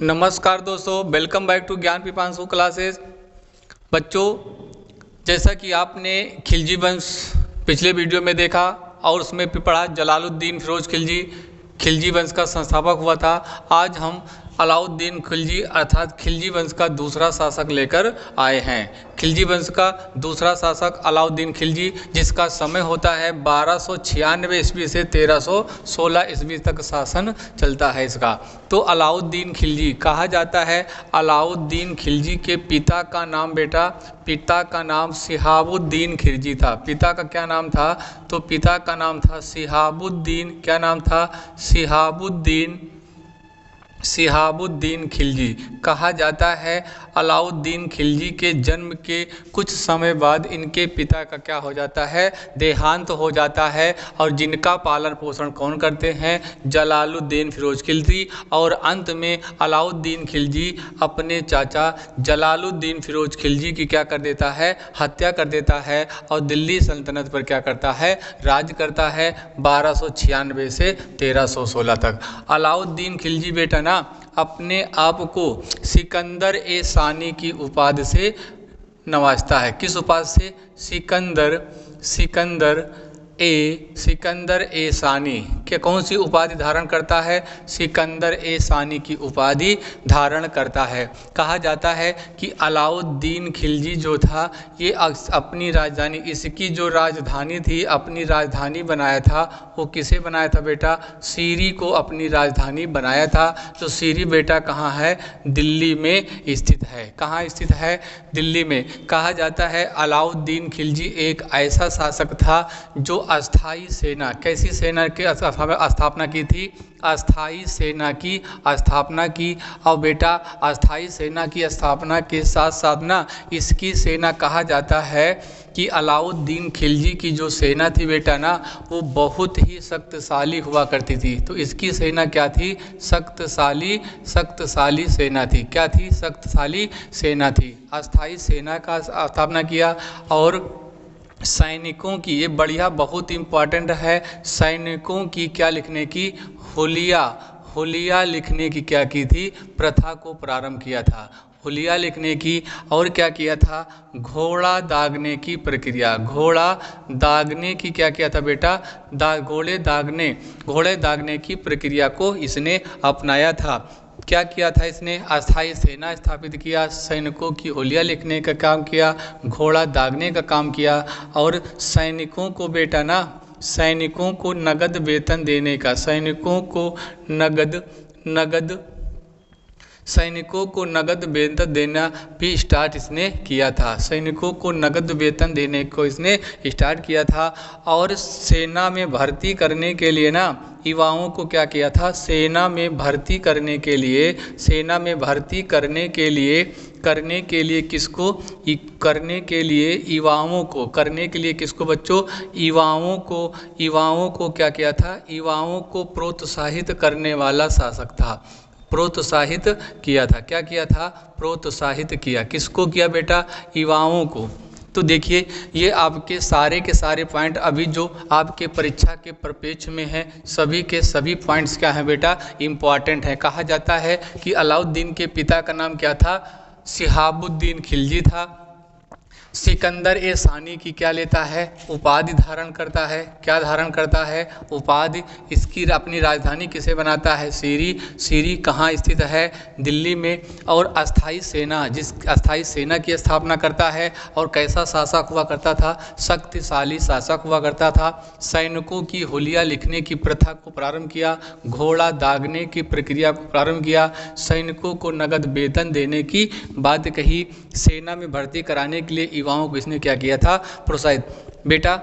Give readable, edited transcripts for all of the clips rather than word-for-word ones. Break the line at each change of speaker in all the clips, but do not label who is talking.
नमस्कार दोस्तों, welcome back to ज्ञान पिपांशु क्लासेस। बच्चों, जैसा कि आपने खिलजी वंश पिछले वीडियो में देखा और उसमें भी पढ़ा, जलालुद्दीन फिरोज खिलजी वंश का संस्थापक हुआ था। आज हम अलाउद्दीन खिलजी अर्थात खिलजी वंश का दूसरा शासक लेकर आए हैं। खिलजी वंश का दूसरा शासक अलाउद्दीन खिलजी, जिसका समय होता है 1296 ईस्वी से 1316 ईस्वी तक शासन चलता है इसका। तो अलाउद्दीन खिलजी कहा जाता है। अलाउद्दीन खिलजी के पिता का नाम पिता का नाम शिहाबुद्दीन खिलजी था। पिता का क्या नाम था? तो पिता का नाम था शिहाबुद्दीन। क्या नाम था? शिहाबुद्दीन खिलजी। कहा जाता है अलाउद्दीन खिलजी के जन्म के कुछ समय बाद इनके पिता का क्या हो जाता है? देहांत हो जाता है। और जिनका पालन पोषण कौन करते हैं? जलालुद्दीन फिरोज खिलजी। और अंत में अलाउद्दीन खिलजी अपने चाचा जलालुद्दीन फिरोज खिलजी की क्या कर देता है? हत्या कर देता है और दिल्ली सल्तनत पर क्या करता है? राज करता है 1296 से 1316 तक। अलाउद्दीन खिलजी बेटा अपने आप को सिकंदर ए सानी की उपाधि से नवाजता है। किस उपाधि से? सिकंदर ए सानी के कौन सी उपाधि धारण करता है? सिकंदर ए सानी की उपाधि धारण करता है। कहा जाता है कि अलाउद्दीन खिलजी जो था ये अपनी राजधानी, इसकी जो राजधानी थी, अपनी राजधानी बनाया था। वो किसे बनाया था बेटा? सीरी को अपनी राजधानी बनाया था। तो सीरी बेटा कहाँ है? दिल्ली में स्थित है। कहाँ स्थित है? दिल्ली में। कहा जाता है अलाउद्दीन खिलजी एक ऐसा शासक था जो अस्थाई सेना, कैसी सेना की स्थापना की थी? अस्थाई सेना की स्थापना की। और बेटा अस्थाई सेना की स्थापना के साथ साथ इसकी सेना कहा जाता है कि अलाउद्दीन खिलजी की जो सेना थी बेटा वो बहुत ही शक्तिशाली हुआ करती थी। तो इसकी सेना क्या थी? शक्तिशाली सेना थी। क्या थी? शक्तिशाली सेना थी। अस्थाई सेना का स्थापना किया। और सैनिकों की, ये बढ़िया बहुत इम्पॉर्टेंट है, सैनिकों की क्या लिखने की? हुलिया लिखने की क्या की थी? प्रथा को प्रारंभ किया था। हुलिया लिखने की। और क्या किया था? घोड़ा दागने की प्रक्रिया। घोड़ा दागने की क्या किया था बेटा? घोड़े दागने की प्रक्रिया को इसने अपनाया था। क्या किया था इसने? अस्थाई सेना स्थापित किया, सैनिकों की हुलिया लिखने का काम किया, घोड़ा दागने का काम किया। और सैनिकों को बेटा सैनिकों को नगद वेतन देने का, सैनिकों को नगद वेतन देना भी स्टार्ट इसने किया था। सैनिकों को नगद वेतन देने को इसने स्टार्ट किया था। और सेना में भर्ती करने के लिए युवाओं को क्या किया था? सेना में भर्ती करने के लिए किसको? करने के लिए युवाओं को, करने के लिए किसको बच्चों? युवाओं को क्या किया था? युवाओं को प्रोत्साहित करने वाला शासक था। प्रोत्साहित किया था। क्या किया था? प्रोत्साहित किया। किसको किया बेटा? युवाओं को। तो देखिए, ये आपके सारे के सारे पॉइंट अभी जो आपके परीक्षा के परिप्रेक्ष्य में हैं, सभी के सभी पॉइंट्स क्या हैं बेटा? इम्पॉर्टेंट है। कहा जाता है कि अलाउद्दीन के पिता का नाम क्या था? शिहाबुद्दीन खिलजी था। सिकंदर ए सानी की क्या लेता है? उपाधि धारण करता है। क्या धारण करता है? उपाधि। इसकी अपनी राजधानी किसे बनाता है? सीरी कहाँ स्थित है? दिल्ली में। और अस्थाई सेना की स्थापना करता है। और कैसा शासक हुआ करता था? शक्तिशाली शासक हुआ करता था। सैनिकों की हुलिया लिखने की प्रथा को प्रारंभ किया, घोड़ा दागने की प्रक्रिया को प्रारंभ किया, सैनिकों को नगद वेतन देने की बात कही, सेना में भर्ती कराने के लिए युवाओं को इसने क्या किया था? प्रोत्साहित बेटा।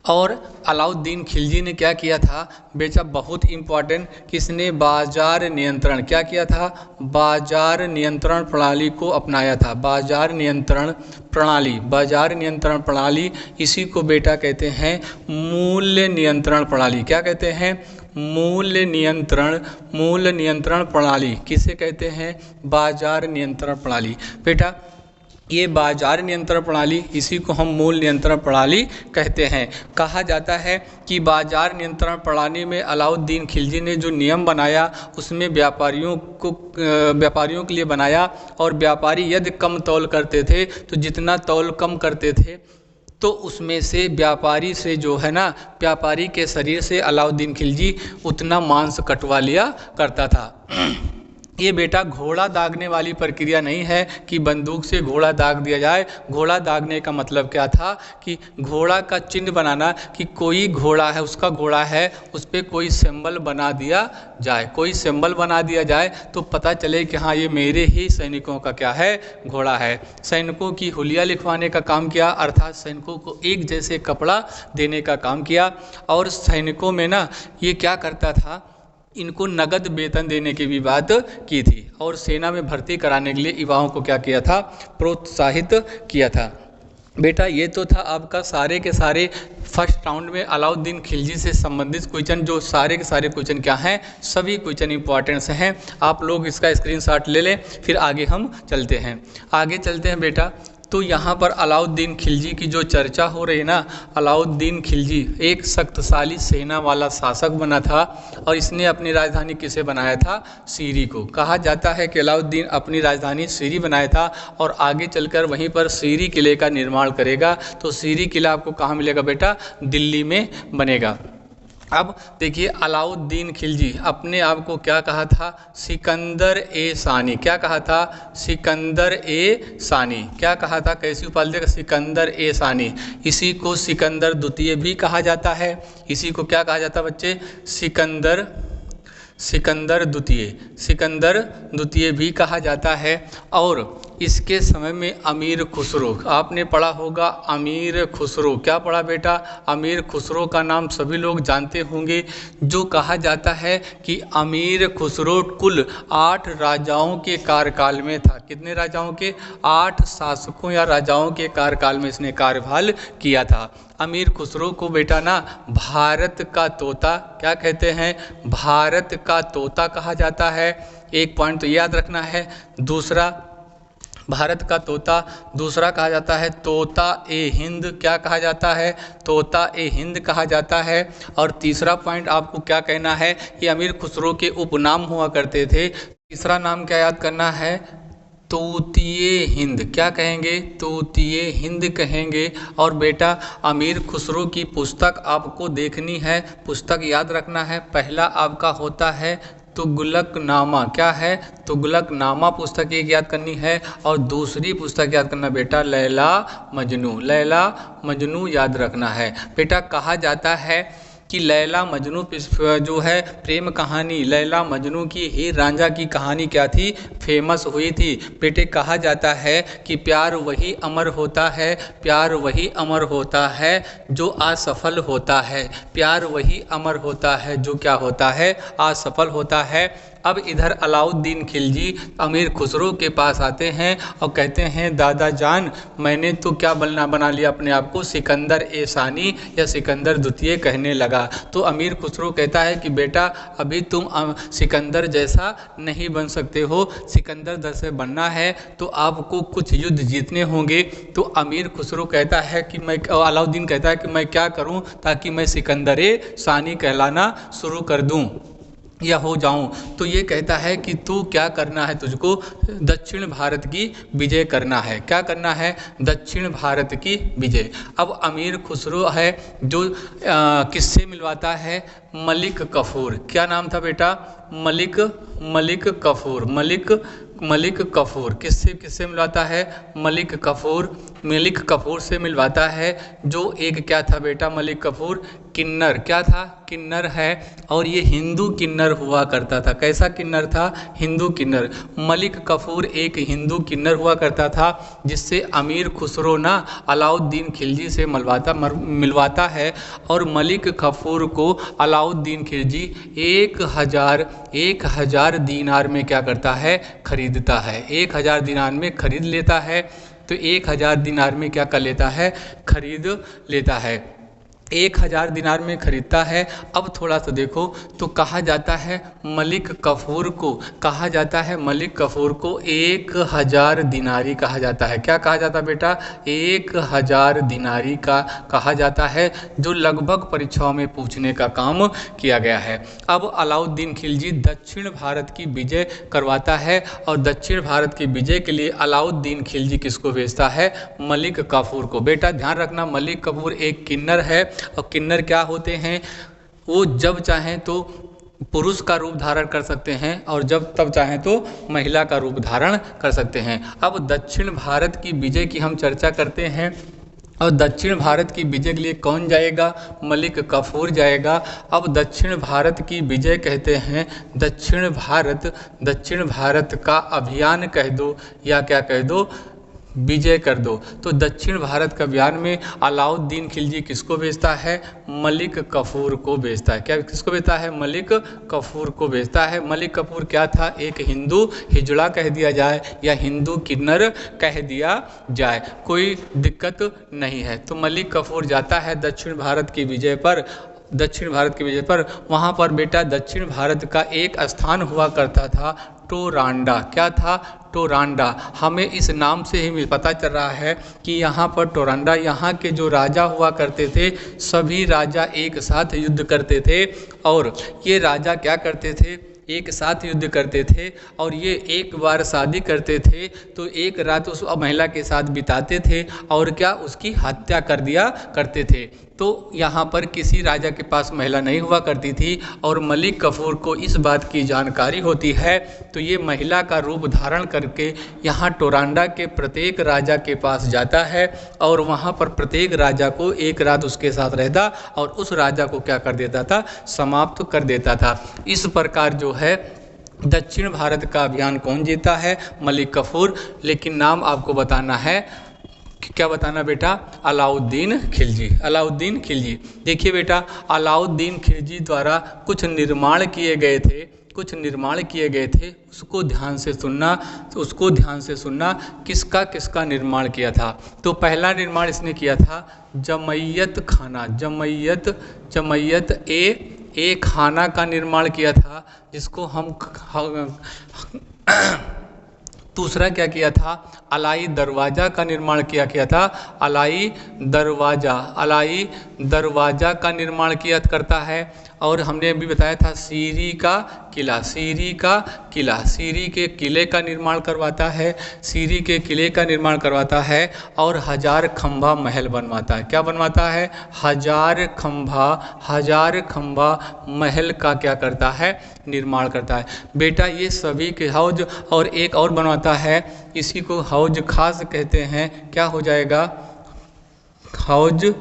और अलाउद्दीन खिलजी ने क्या किया था बेटा? बहुत इम्पॉर्टेंट, किसने? बाजार नियंत्रण। क्या किया था? बाजार नियंत्रण प्रणाली को अपनाया था। बाजार नियंत्रण प्रणाली, इसी को बेटा कहते हैं मूल्य नियंत्रण प्रणाली। क्या कहते हैं? मूल्य नियंत्रण प्रणाली। किसे कहते हैं? बाजार नियंत्रण प्रणाली। बेटा ये बाजार नियंत्रण प्रणाली, इसी को हम मूल नियंत्रण प्रणाली कहते हैं। कहा जाता है कि बाजार नियंत्रण प्रणाली में अलाउद्दीन खिलजी ने जो नियम बनाया उसमें व्यापारियों के लिए बनाया, और व्यापारी यदि कम तौल करते थे तो जितना तौल कम करते थे तो उसमें से व्यापारी से जो है ना, व्यापारी के शरीर से अलाउद्दीन खिलजी उतना मांस कटवा लिया करता था। ये बेटा घोड़ा दागने वाली प्रक्रिया नहीं है कि बंदूक से घोड़ा दाग दिया जाए। घोड़ा दागने का मतलब क्या था कि घोड़ा का चिन्ह बनाना, कि कोई घोड़ा है, उसका घोड़ा है, उस पर कोई सिंबल बना दिया जाए, कोई सिंबल बना दिया जाए तो पता चले कि हाँ ये मेरे ही सैनिकों का क्या है, घोड़ा है। सैनिकों की हुलिया लिखवाने का काम किया, अर्थात सैनिकों को एक जैसे कपड़ा देने का काम किया। और सैनिकों में ना ये क्या करता था, इनको नगद वेतन देने की भी बात की थी, और सेना में भर्ती कराने के लिए युवाओं को क्या किया था, प्रोत्साहित किया था। बेटा ये तो था आपका सारे के सारे फर्स्ट राउंड में अलाउद्दीन खिलजी से संबंधित क्वेश्चन, जो सारे के सारे क्वेश्चन क्या हैं, सभी क्वेश्चन इंपॉर्टेंट हैं। आप लोग इसका स्क्रीनशॉट ले लें, फिर आगे हम चलते हैं। आगे चलते हैं बेटा, तो यहाँ पर अलाउद्दीन खिलजी की जो चर्चा हो रही है ना, अलाउद्दीन खिलजी एक शक्तिशाली सेना वाला शासक बना था, और इसने अपनी राजधानी किसे बनाया था, सीरी को। कहा जाता है कि अलाउद्दीन अपनी राजधानी सीरी बनाया था और आगे चलकर वहीं पर सीरी किले का निर्माण करेगा। तो सीरी किला आपको कहाँ मिलेगा बेटा, दिल्ली में बनेगा। अब देखिए अलाउद्दीन खिलजी अपने आप को क्या कहा था, सिकंदर ए सानी। क्या कहा था, सिकंदर ए सानी। क्या कहा था, कैसी उपाधि देगा, सिकंदर ए सानी। इसी को सिकंदर द्वितीय भी कहा जाता है। इसी को क्या कहा जाता है बच्चे, सिकंदर द्वितीय भी कहा जाता है। और इसके समय में अमीर खुसरो, आपने पढ़ा होगा अमीर खुसरो। क्या पढ़ा बेटा, अमीर खुसरो का नाम सभी लोग जानते होंगे। जो कहा जाता है कि अमीर खुसरो कुल 8 राजाओं के कार्यकाल में था। कितने राजाओं के, 8 शासकों या राजाओं के कार्यकाल में इसने कार्यभार किया था। अमीर खुसरो को बेटा ना भारत का तोता, क्या कहते हैं, भारत का तोता कहा जाता है। एक पॉइंट तो याद रखना है। दूसरा भारत का तोता, दूसरा कहा जाता है तोता ए हिंद। क्या कहा जाता है, तोता ए हिंद कहा जाता है। और तीसरा पॉइंट आपको क्या कहना है, ये अमीर खुसरो के उपनाम हुआ करते थे। तीसरा नाम क्या याद करना है, तोतिए हिंद। क्या कहेंगे, तोतिए हिंद कहेंगे। और बेटा अमीर खुसरो की पुस्तक आपको देखनी है, पुस्तक याद रखना है। पहला आपका होता है तुगलकनामा। क्या है, तुगलकनामा पुस्तक एक याद करनी है। और दूसरी पुस्तक याद करना बेटा लैला मजनू याद रखना है। बेटा कहा जाता है कि लैला मजनू जो है प्रेम कहानी, लैला मजनू की हीर रांझा की कहानी क्या थी, फेमस हुई थी। बेटे कहा जाता है कि प्यार वही अमर होता है, प्यार वही अमर होता है जो असफल होता है। प्यार वही अमर होता है जो क्या होता है, असफल होता है। अब इधर अलाउद्दीन खिलजी अमीर खुसरो के पास आते हैं और कहते हैं दादा जान मैंने तो क्या बना लिया अपने आप को, सिकंदर ए सानी या सिकंदर द्वितीय कहने लगा। तो अमीर खुसरो कहता है कि बेटा अभी तुम सिकंदर जैसा नहीं बन सकते हो, सिकंदर जैसे बनना है तो आपको कुछ युद्ध जीतने होंगे। तो अमीर खुसरो कहता है कि अलाउद्दीन कहता है कि मैं क्या करूं ताकि मैं सिकंदर ए सानी कहलाना शुरू कर दूं या हो जाऊं। तो ये कहता है कि तू क्या करना है, तुझको दक्षिण भारत की विजय करना है। क्या करना है, दक्षिण भारत की विजय। अब अमीर खुसरो है जो किससे मिलवाता है, मलिक कफूर। क्या नाम था बेटा, मलिक कफूर। किससे मिलवाता है, मलिक कफूर से मिलवाता है। जो एक क्या था बेटा, मलिक कफूर किन्नर। क्या था, किन्नर है। और ये हिंदू किन्नर हुआ करता था। कैसा किन्नर था, हिंदू किन्नर। मलिक कफूर एक हिंदू किन्नर हुआ करता था, जिससे अमीर खुसरो ना अलाउद्दीन खिलजी से मिलवाता है। और मलिक कफूर को अलाउद्दीन खिलजी 1000 दीनार में क्या करता है, खरीदता है। 1000 दीनार में खरीद लेता है। तो 1000 दीनार में क्या कर लेता है, खरीद लेता है। 1000 दिनार में खरीदता है। अब थोड़ा सा देखो तो कहा जाता है मलिक कफूर को, कहा जाता है मलिक कफूर को 1000 दिनारी कहा जाता है। क्या कहा जाता है बेटा? 1000 दिनारी का कहा जाता है, जो लगभग परीक्षाओं में पूछने का काम किया गया है। अब अलाउद्दीन खिलजी दक्षिण भारत की विजय करवाता है और दक्षिण भारत की विजय के लिए अलाउद्दीन खिलजी किसको भेजता है? मलिक कफूर को। बेटा ध्यान रखना, मलिक कफूर एक किन्नर है और किन्नर क्या होते हैं? वो जब चाहें तो पुरुष का रूप धारण कर सकते हैं और जब तब चाहें तो महिला का रूप धारण कर सकते हैं। अब दक्षिण भारत की विजय की हम चर्चा करते हैं और दक्षिण भारत की विजय के लिए कौन जाएगा? मलिक कफूर जाएगा। अब दक्षिण भारत की विजय कहते हैं, दक्षिण भारत का अभियान कह दो या क्या कह दो? विजय कर दो। तो दक्षिण भारत का अभियान में अलाउद्दीन खिलजी किसको भेजता है? मलिक कफूर को भेजता है। क्या किसको भेजता है? मलिक कफूर को भेजता है। मलिक कफूर क्या था? एक हिंदू हिजड़ा कह दिया जाए या हिंदू किन्नर कह दिया जाए, कोई दिक्कत नहीं है। तो मलिक कफूर जाता है दक्षिण भारत की विजय पर, वहाँ पर बेटा दक्षिण भारत का एक स्थान हुआ करता था टोरांडा। क्या था? टोरांडा। हमें इस नाम से ही पता चल रहा है कि यहाँ पर टोरांडा, यहाँ के जो राजा हुआ करते थे सभी राजा एक साथ युद्ध करते थे और ये राजा क्या करते थे? एक साथ युद्ध करते थे और ये एक बार शादी करते थे तो एक रात उस महिला के साथ बिताते थे और क्या उसकी हत्या कर दिया करते थे। तो यहाँ पर किसी राजा के पास महिला नहीं हुआ करती थी और मलिक कफूर को इस बात की जानकारी होती है, तो ये महिला का रूप धारण करके यहाँ टोरांडा के प्रत्येक राजा के पास जाता है और वहाँ पर प्रत्येक राजा को एक रात उसके साथ रहता और उस राजा को क्या कर देता था? समाप्त कर देता था। इस प्रकार जो है दक्षिण भारत का अभियान कौन जीता है? मलिक कफूर। लेकिन नाम आपको बताना है, क्या बताना बेटा? अलाउद्दीन खिलजी। अलाउद्दीन खिलजी। देखिए बेटा, अलाउद्दीन खिलजी द्वारा कुछ निर्माण किए गए थे, उसको ध्यान से सुनना किसका किसका निर्माण किया था। तो पहला निर्माण इसने किया था जमैयत खाना, जमैयत ए खाना का निर्माण किया था, जिसको हम दूसरा क्या किया था? अलाई दरवाज़ा का निर्माण किया था। अलाई दरवाज़ा का निर्माण करता है। और हमने अभी बताया था सीरी के किले का निर्माण करवाता है, और 1000 खंभा महल बनवाता है। क्या बनवाता है? 1000 खंभा महल का क्या करता है? निर्माण करता है। बेटा ये सभी के हौज, और एक और बनवाता है, इसी को हौज खास कहते हैं। क्या हो जाएगा? हौज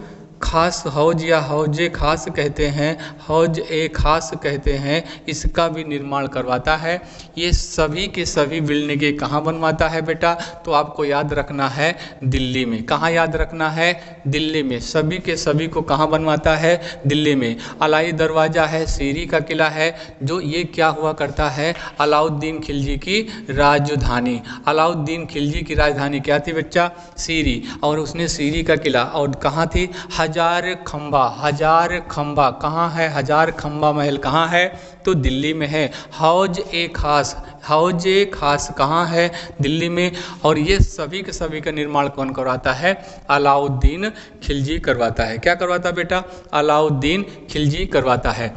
या हौजे खास कहते हैं, हौज ए खास कहते हैं। इसका भी निर्माण करवाता है। ये सभी के सभी बिल्डिंगें कहाँ बनवाता है बेटा? तो आपको याद रखना है दिल्ली में। कहाँ याद रखना है? दिल्ली में। सभी के सभी को कहाँ बनवाता है? दिल्ली में। अलाई दरवाज़ा है, सीरी का किला है, जो ये क्या हुआ करता है? अलाउद्दीन खिलजी की राजधानी। अलाउद्दीन खिलजी की राजधानी क्या थी बच्चा? सीरी। और उसने सीरी का किला, और कहाँ थी? 1000 खंभा कहाँ है? 1000 खंभा महल कहाँ है? तो दिल्ली में है। हौज ए खास कहाँ है? दिल्ली में। और ये सभी के सभी का निर्माण कौन करवाता है? अलाउद्दीन खिलजी करवाता है। क्या करवाता बेटा? अलाउद्दीन खिलजी करवाता है।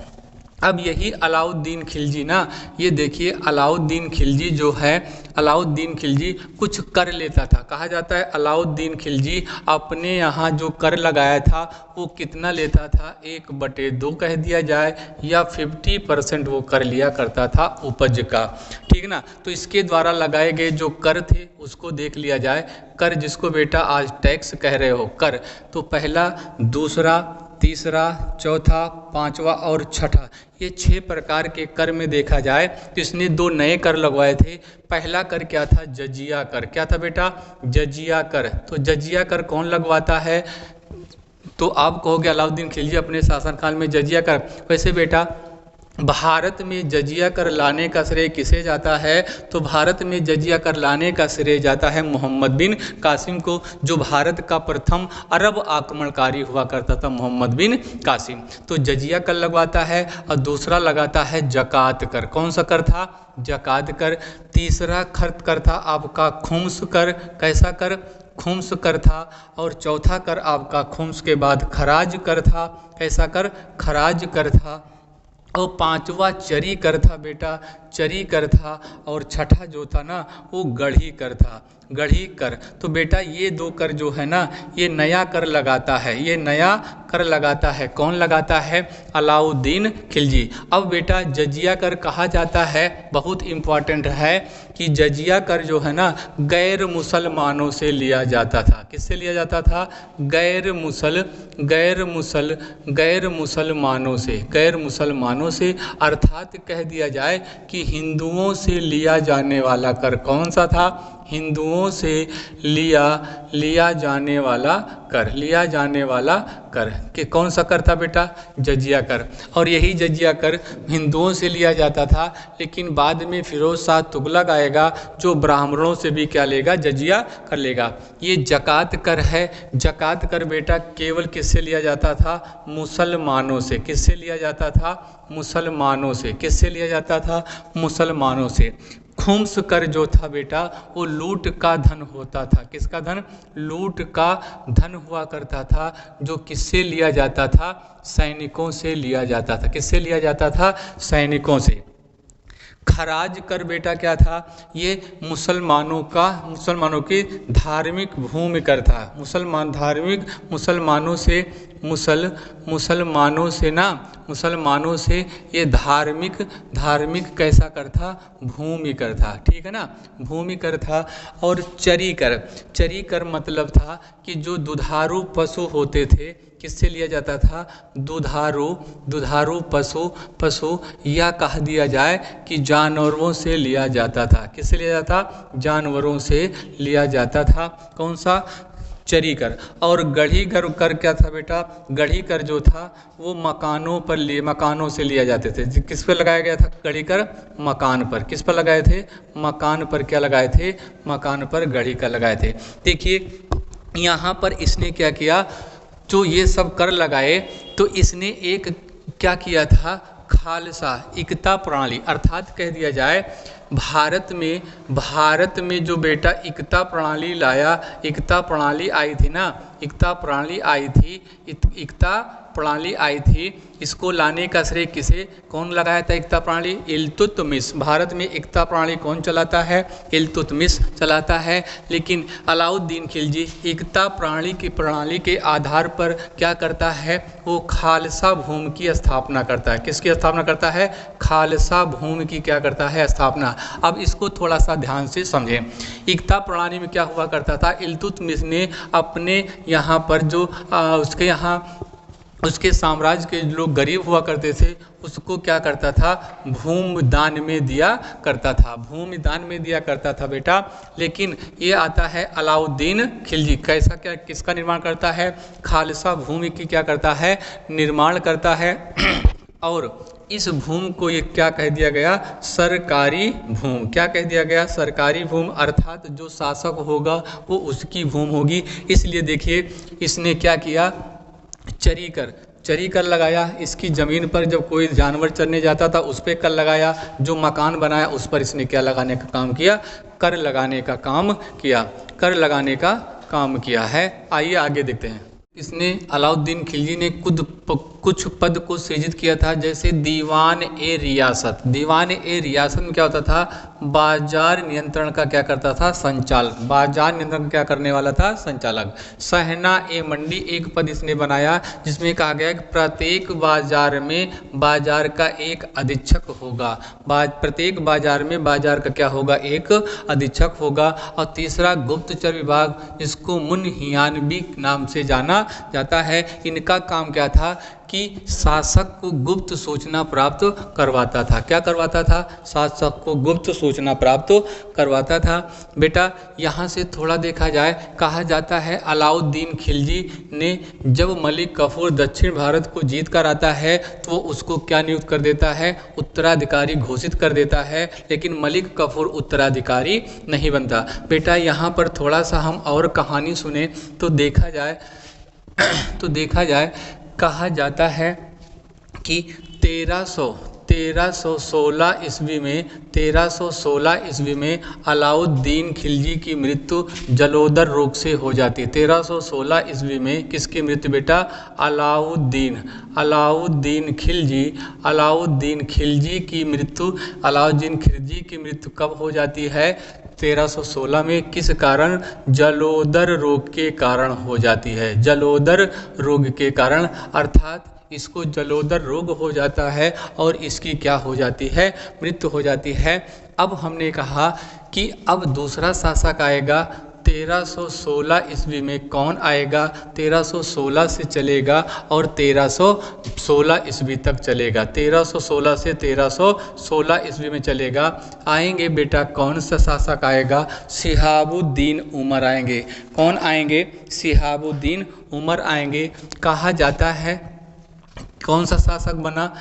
अब यही अलाउद्दीन खिलजी ना, ये देखिए अलाउद्दीन खिलजी जो है, अलाउद्दीन खिलजी कुछ कर लेता था। कहा जाता है अलाउद्दीन खिलजी अपने यहाँ जो कर लगाया था वो कितना लेता था? 1/2 कह दिया जाए, या 50% वो कर लिया करता था उपज का। ठीक ना? तो इसके द्वारा लगाए गए जो कर थे उसको देख लिया जाए। कर जिसको बेटा आज टैक्स कह रहे हो, कर। तो पहला, दूसरा, तीसरा, चौथा, पांचवा और छठा, ये 6 प्रकार के कर में देखा जाए तो इसने 2 नए कर लगवाए थे। पहला कर क्या था? जजिया कर। क्या था बेटा? जजिया कर। तो जजिया कर कौन लगवाता है? तो आप कहोगे अलाउद्दीन खिलजी अपने शासनकाल में जजिया कर। वैसे बेटा भारत में जजिया कर लाने का श्रेय किसे जाता है? तो भारत में जजिया कर लाने का श्रेय जाता है मोहम्मद बिन कासिम को, जो भारत का प्रथम अरब आक्रमणकारी हुआ करता था, मोहम्मद बिन कासिम। तो जजिया कर लगवाता है और दूसरा लगाता है जकात कर। कौन सा कर था? जकात कर। तीसरा खर्च कर था आपका खुम्स कर। कैसा कर? खुम्स कर था। और चौथा कर आपका खुम्स के बाद खराज कर था। कैसा कर? खराज कर था। और पांचवा चरी कर था बेटा, चरी कर था। और छठा जो था ना वो गढ़ी कर था, गढ़ी कर। तो बेटा ये दो कर जो है ना ये नया कर लगाता है, ये नया कर लगाता है। कौन लगाता है? अलाउद्दीन खिलजी। अब बेटा जजिया कर कहा जाता है, बहुत इम्पॉर्टेंट है कि जजिया कर जो है ना गैर मुसलमानों से लिया जाता था। किससे लिया जाता था? गैर मुसलमानों से। अर्थात कह दिया जाए कि हिंदुओं से लिया जाने वाला कर कौन सा था? हिंदुओं से लिया जाने वाला कर कि कौन सा कर था बेटा? जजिया कर। और यही जजिया कर हिंदुओं से लिया जाता था, लेकिन बाद में फिरोज शाह तुगलक आएगा जो ब्राह्मणों से भी क्या लेगा? जजिया कर लेगा। ये जकात कर है। जकात कर बेटा केवल किससे लिया जाता था? मुसलमानों से। किससे लिया जाता था? मुसलमानों से। किससे लिया जाता था? मुसलमानों से। खुम्स कर जो था बेटा वो लूट का धन होता था। किसका धन? लूट का धन हुआ करता था, जो किससे लिया जाता था? सैनिकों से लिया जाता था। किससे लिया जाता था? सैनिकों से। खराज कर बेटा क्या था? ये मुसलमानों की धार्मिक भूमि कर था। मुसलमानों से ये धार्मिक कैसा कर था? भूमि कर था। ठीक है ना, भूमि कर था। और चरी कर मतलब था कि जो दुधारू पशु होते थे, किससे लिया जाता था? दुधारू पशु या कह दिया जाए कि जानवरों से लिया जाता था। किससे लिया जाता? जानवरों से लिया जाता था। कौन सा? चरी कर। और गढ़ी कर क्या था बेटा? गढ़ी कर जो था वो मकानों से लिया जाते थे। किस पर लगाया गया था गढ़ी कर? मकान पर। किस पर लगाए थे? मकान पर। क्या लगाए थे? मकान पर गढ़ी कर लगाए थे। देखिए यहाँ पर इसने क्या किया, जो ये सब कर लगाए तो इसने एक क्या किया था? खालसा एकता प्रणाली। अर्थात कह दिया जाए भारत में जो बेटा एकता प्रणाली लाया, एकता प्रणाली आई थी ना, एकता प्रणाली आई थी, इसको लाने का श्रेय किसे? कौन लगाया था एकता प्रणाली? इल्तुतमिश। भारत में एकता प्रणाली कौन चलाता है? इल्तुतमिश चलाता है। लेकिन अलाउद्दीन खिलजी एकता प्रणाली के आधार पर क्या करता है? वो खालसा भूमि की स्थापना करता है। किसकी स्थापना करता है? खालसा भूमि की क्या करता है? स्थापना। अब इसको थोड़ा सा ध्यान से समझें। एकता प्रणाली में क्या हुआ करता था? इल्तुतमिश ने अपने यहाँ पर जो उसके साम्राज्य के लोग गरीब हुआ करते थे, उसको क्या करता था? भूमि दान में दिया करता था बेटा। लेकिन ये आता है अलाउद्दीन खिलजी, किसका निर्माण करता है? खालसा भूमि की क्या करता है? निर्माण करता है। और इस भूमि को ये क्या कह दिया गया? सरकारी भूमि। क्या कह दिया गया? सरकारी भूमि। अर्थात जो शासक होगा वो उसकी भूमि होगी। इसलिए देखिए इसने क्या किया? चरी कर लगाया। इसकी ज़मीन पर जब कोई जानवर चरने जाता था उस पर कर लगाया। जो मकान बनाया उस पर इसने क्या लगाने का काम किया? कर लगाने का काम किया है। आइए आगे देखते हैं। इसने अलाउद्दीन खिलजी ने कुछ पद को सृजित किया था, जैसे दीवान ए रियासत। दीवान ए रियासत में क्या होता था? बाजार नियंत्रण का क्या करता था? संचालक। बाजार नियंत्रण क्या करने वाला था? संचालक। सहना ए मंडी एक पद इसने बनाया, जिसमें कहा गया कि प्रत्येक बाजार में बाजार का एक अधीक्षक होगा। प्रत्येक बाजार में बाजार का क्या होगा? एक अधीक्षक होगा। और तीसरा गुप्तचर विभाग, जिसको मुनहियानबी नाम से जाना जाता है। इनका काम क्या था कि शासक को गुप्त सूचना प्राप्त करवाता था। क्या करवाता था? शासक को गुप्त सूचना प्राप्त करवाता था। बेटा यहाँ से थोड़ा देखा जाए, कहा जाता है अलाउद्दीन खिलजी ने जब मलिक काफूर दक्षिण भारत को जीत कर आता है तो उसको क्या नियुक्त कर देता है? उत्तराधिकारी घोषित कर देता है, लेकिन मलिक काफूर उत्तराधिकारी नहीं बनता। बेटा यहाँ पर थोड़ा सा हम और कहानी सुने तो देखा जाए कहा जाता है कि 1316 ईस्वी में अलाउद्दीन खिलजी की मृत्यु जलोदर रोग से हो जाती है। 1316 ईस्वी में किसकी मृत्यु बेटा? अलाउद्दीन खिलजी की मृत्यु कब हो जाती है? 1316 में। किस कारण? जलोदर रोग के कारण हो जाती है। जलोदर रोग के कारण, अर्थात इसको जलोदर रोग हो जाता है और इसकी क्या हो जाती है? मृत्यु हो जाती है। अब हमने कहा कि अब दूसरा शासक आएगा 1316 ईस्वी में। कौन आएगा? 1316 से चलेगा और 1316 ईस्वी तक चलेगा। 1316 से 1316 ईस्वी में चलेगा। आएंगे बेटा, कौन सा शासक आएगा? शिहाबुद्दीन उमर आएंगे। कौन आएंगे? शिहाबुद्दीन उमर आएंगे। कहा जाता है कौन सा शासक बना?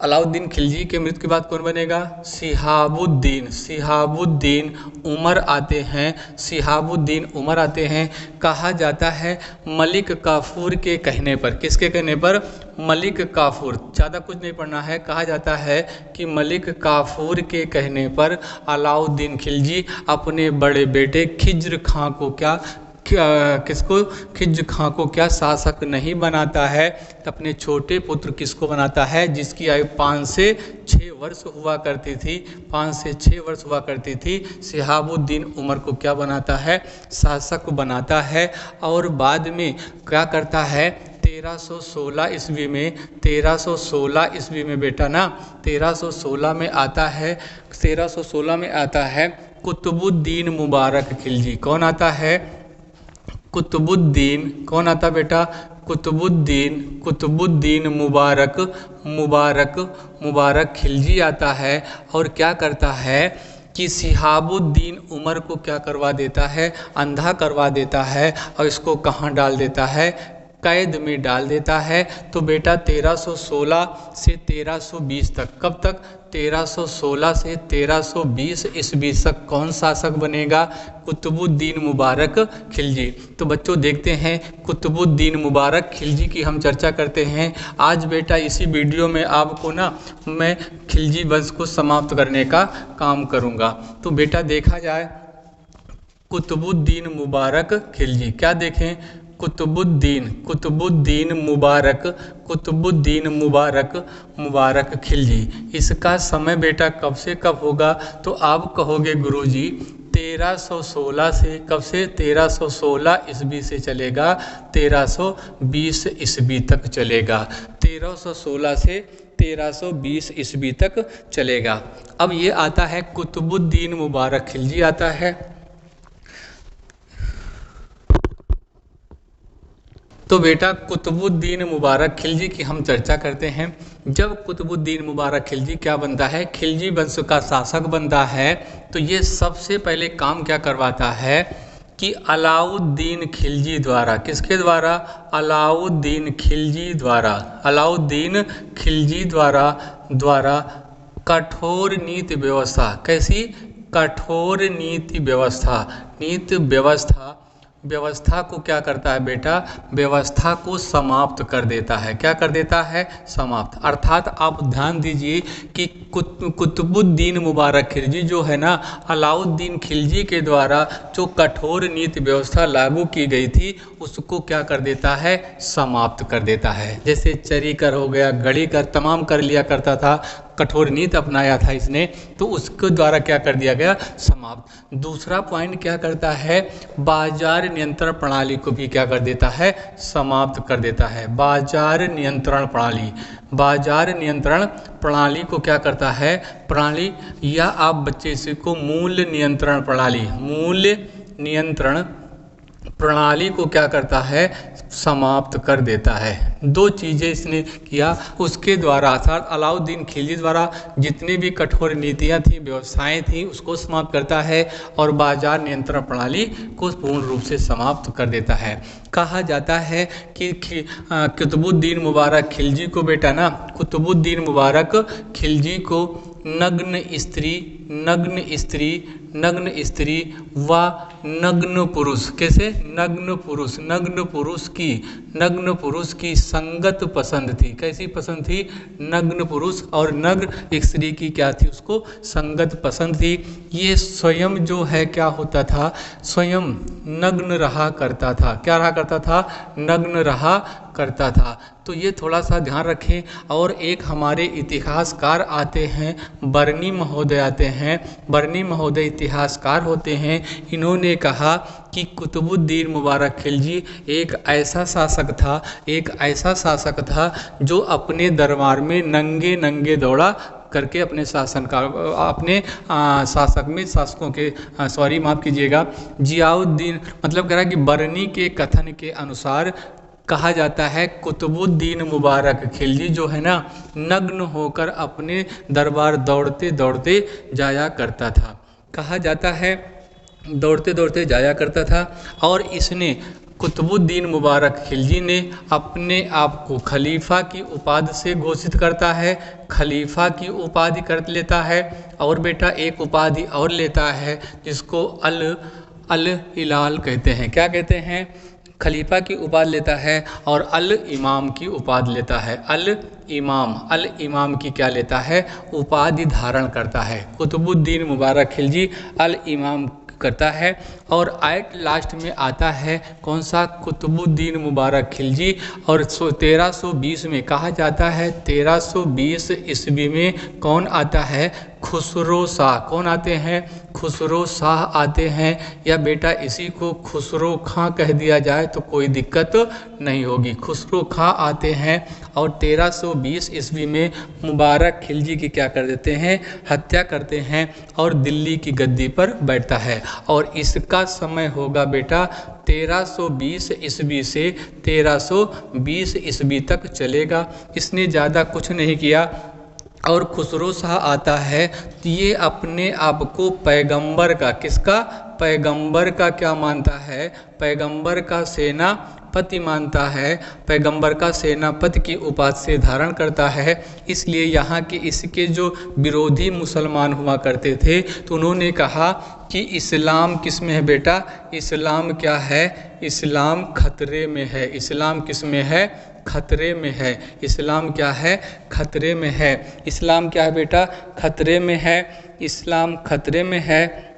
अलाउद्दीन खिलजी के मृत्यु के बाद कौन बनेगा? शिहाबुद्दीन उमर आते हैं। कहा जाता है मलिक काफूर के कहने पर। किसके कहने पर? मलिक काफूर। ज़्यादा कुछ नहीं पढ़ना है। कहा जाता है कि मलिक काफूर के कहने पर अलाउद्दीन खिलजी अपने बड़े बेटे खिज्र खां को खिज्र खां को क्या शासक नहीं बनाता है? अपने छोटे पुत्र किसको बनाता है? जिसकी आयु 5 से 6 वर्ष हुआ करती थी। शिहाबुद्दीन उमर को क्या बनाता है? शासक बनाता है। और बाद में क्या करता है? 1316 ईस्वी में बेटा ना, 1316 में आता है कुतुबुद्दीन मुबारक खिलजी। कौन आता है? कौन आता बेटा? कुतुबुद्दीन मुबारक खिलजी आता है। और क्या करता है कि शिहाबुद्दीन उमर को क्या करवा देता है? अंधा करवा देता है। और इसको कहाँ डाल देता है? कैद में डाल देता है। तो बेटा 1316 से 1320 तक, कब तक? 1316 से 1320 ईस्वी तक कौन शासक बनेगा? कुतुबुद्दीन मुबारक खिलजी। तो बच्चों देखते हैं, कुतुबुद्दीन मुबारक खिलजी की हम चर्चा करते हैं। आज बेटा इसी वीडियो में आपको ना मैं खिलजी वंश को समाप्त करने का काम करूँगा। तो बेटा देखा जाए कुतुबुद्दीन मुबारक खिलजी, क्या देखें? कुतुबुद्दीन मुबारक खिलजी। इसका समय बेटा कब से कब होगा? तो आप कहोगे गुरुजी 1316 से, कब से? 1316 ईस्वी से चलेगा, 1320 ईस्वी तक चलेगा। 1316 से 1320 ईस्वी तक चलेगा। अब ये आता है कुतुबुद्दीन मुबारक खिलजी आता है। तो बेटा कुतुबुद्दीन मुबारक खिलजी की हम चर्चा करते हैं। जब कुतुबुद्दीन मुबारक खिलजी क्या बनता है? खिलजी वंश का शासक बनता है। तो ये सबसे पहले काम क्या करवाता है कि अलाउद्दीन खिलजी द्वारा, किसके द्वारा? अलाउद्दीन खिलजी द्वारा कठोर नीति व्यवस्था। कैसी? कठोर नीति व्यवस्था को क्या करता है बेटा? व्यवस्था को समाप्त कर देता है। क्या कर देता है? समाप्त। अर्थात आप ध्यान दीजिए कि कुतुबुद्दीन मुबारक खिलजी जो है ना, अलाउद्दीन खिलजी के द्वारा जो कठोर नीति व्यवस्था लागू की गई थी उसको क्या कर देता है? समाप्त कर देता है। जैसे चरी कर हो गया, गढ़ी कर, तमाम कर लिया करता था, कठोर नीति अपनाया था इसने, तो उसके द्वारा क्या कर दिया गया? समाप्त। दूसरा पॉइंट क्या करता है? बाजार नियंत्रण प्रणाली को भी क्या कर देता है? समाप्त कर देता है। बाजार नियंत्रण प्रणाली को क्या करता है? प्रणाली, या आप बच्चे से को मूल्य नियंत्रण प्रणाली को क्या करता है, समाप्त कर देता है। दो चीज़ें इसने किया उसके द्वारा, अर्थात अलाउद्दीन खिलजी द्वारा जितनी भी कठोर नीतियां थी, व्यवसायें थी, उसको समाप्त करता है और बाजार नियंत्रण प्रणाली को पूर्ण रूप से समाप्त कर देता है। कहा जाता है कि कुतुबुद्दीन मुबारक खिलजी को बेटा ना, कुतुबुद्दीन मुबारक खिलजी को नग्न स्त्री व नग्न पुरुष, कैसे नग्न पुरुष की संगत पसंद थी। कैसी पसंद थी, नग्न पुरुष और नग्न स्त्री की क्या थी, उसको संगत पसंद थी। ये स्वयं जो है क्या होता था, स्वयं नग्न रहा करता था। क्या रहा करता था, नग्न रहा करता था। तो ये थोड़ा सा ध्यान रखें। और एक हमारे इतिहासकार आते हैं, बर्नी महोदय आते हैं। बर्नी महोदय इतिहासकार होते हैं। इन्होंने कहा कि कुतुबुद्दीन मुबारक खिलजी एक ऐसा शासक था जो अपने दरबार में नंगे दौड़ा करके अपने शासकों के माफ़ कीजिएगा, जियाउद्दीन, मतलब कह रहा है कि बर्नी के कथन के अनुसार कहा जाता है कुतुबुद्दीन मुबारक खिलजी जो है ना, नग्न होकर अपने दरबार दौड़ते जाया करता था। कहा जाता है दौड़ते जाया करता था। और इसने कुतुबुद्दीन मुबारक खिलजी ने अपने आप को खलीफा की उपाधि से घोषित करता है, खलीफा की उपाधि कर लेता है। और बेटा एक उपाधि और लेता है जिसको अल इलाल कहते हैं। क्या कहते हैं, खलीफा की उपाधि लेता है और अल इमाम की उपाधि लेता है। अल इमाम की क्या लेता है, उपाधि धारण करता है। कुतुबुद्दीन मुबारक खिलजी अल इमाम करता है। और एट लास्ट में आता है कौन सा, कुतुबुद्दीन मुबारक खिलजी। और 1320 में कहा जाता है, 1320 ईस्वी में कौन आता है, खुसरो शाह। कौन आते हैं, खुसरो शाह आते हैं। या बेटा इसी को खुसरो खां कह दिया जाए तो कोई दिक्कत नहीं होगी। खुसरो खां आते हैं और 1320 ईस्वी में मुबारक खिलजी की क्या कर देते हैं, हत्या करते हैं और दिल्ली की गद्दी पर बैठता है। और इसका समय होगा बेटा 1320 ईस्वी से 1320 ईस्वी तक चलेगा। इसने ज़्यादा कुछ नहीं किया। और खुसरो शाह आता है तो ये अपने आप को पैगंबर का, किसका, पैगंबर का क्या मानता है, पैगंबर का सेनापति मानता है, पैगंबर का सेनापति की उपाधि से धारण करता है। इसलिए यहाँ के इसके जो विरोधी मुसलमान हुआ करते थे तो उन्होंने कहा कि इस्लाम किस में है बेटा, इस्लाम क्या है, इस्लाम खतरे में है। इस्लाम किस में है, खतरे में है। इस्लाम क्या है, खतरे में है। इस्लाम क्या है बेटा, खतरे में है। इस्लाम खतरे में है।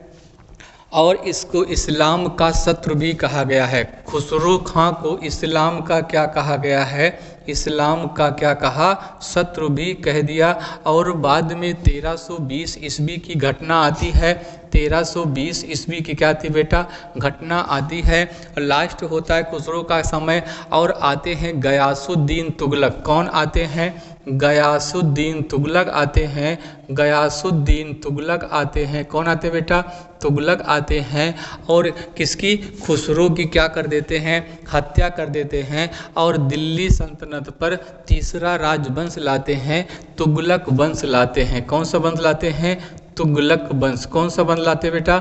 और इसको इस्लाम का शत्रु भी कहा गया है। खुसरो खां को इस्लाम का क्या कहा गया है, इस्लाम का क्या कहा, शत्रु भी कह दिया। और बाद में 1320 ईस्वी की घटना आती है। 1320 ईस्वी की क्या थी बेटा, घटना आती है। लास्ट होता है खुसरो का समय और आते हैं गयासुद्दीन तुगलक। कौन आते हैं, गयासुद्दीन तुगलक आते हैं। गयासुद्दीन तुगलक आते हैं। कौन आते बेटा, तुगलक आते हैं। और किसकी, खुसरो की क्या कर देते हैं, हत्या कर देते हैं। और दिल्ली सल्तनत पर तीसरा राजवंश लाते हैं, तुगलक वंश लाते हैं। कौन सा वंश लाते हैं, तुगलक वंश। कौन सा वंश लाते बेटा,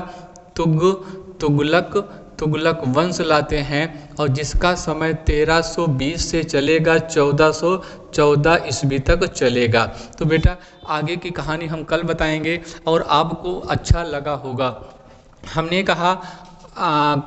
तुगलक वंश लाते हैं। और जिसका समय 1320 से चलेगा 1414 ईस्वी तक चलेगा। तो बेटा आगे की कहानी हम कल बताएंगे और आपको अच्छा लगा होगा। हमने कहा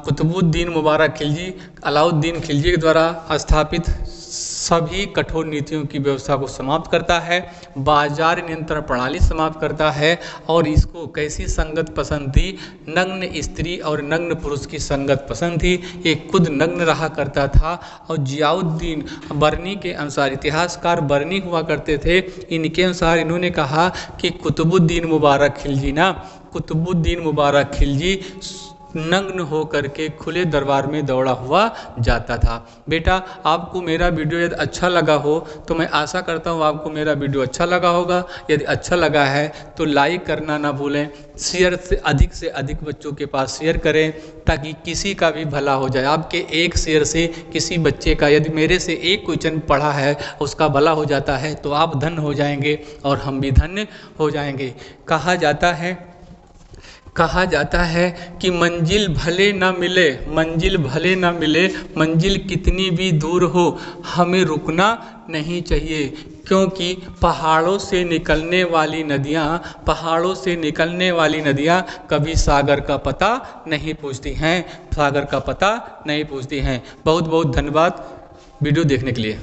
कुतुबुद्दीन मुबारक खिलजी, अलाउद्दीन खिलजी के द्वारा स्थापित सभी कठोर नीतियों की व्यवस्था को समाप्त करता है, बाजार नियंत्रण प्रणाली समाप्त करता है। और इसको कैसी संगत पसंद थी, नग्न स्त्री और नग्न पुरुष की संगत पसंद थी। ये खुद नग्न रहा करता था। और जियाउद्दीन बर्नी के अनुसार, इतिहासकार बर्नी हुआ करते थे, इनके अनुसार इन्होंने कहा कि कुतुबुद्दीन मुबारक खिलजी नग्न हो करके खुले दरबार में दौड़ा हुआ जाता था। बेटा आपको मेरा वीडियो यदि अच्छा लगा हो तो मैं आशा करता हूँ आपको मेरा वीडियो अच्छा लगा होगा। यदि अच्छा लगा है तो लाइक करना ना भूलें, शेयर से अधिक बच्चों के पास शेयर करें ताकि किसी का भी भला हो जाए। आपके एक शेयर से किसी बच्चे का, यदि मेरे से एक क्वेश्चन पढ़ा है उसका भला हो जाता है तो आप धन्य हो जाएंगे और हम भी धन्य हो जाएंगे। कहा जाता है कि मंजिल भले ना मिले, मंजिल कितनी भी दूर हो हमें रुकना नहीं चाहिए, क्योंकि पहाड़ों से निकलने वाली नदियाँ कभी सागर का पता नहीं पूछती हैं। बहुत बहुत धन्यवाद वीडियो देखने के लिए।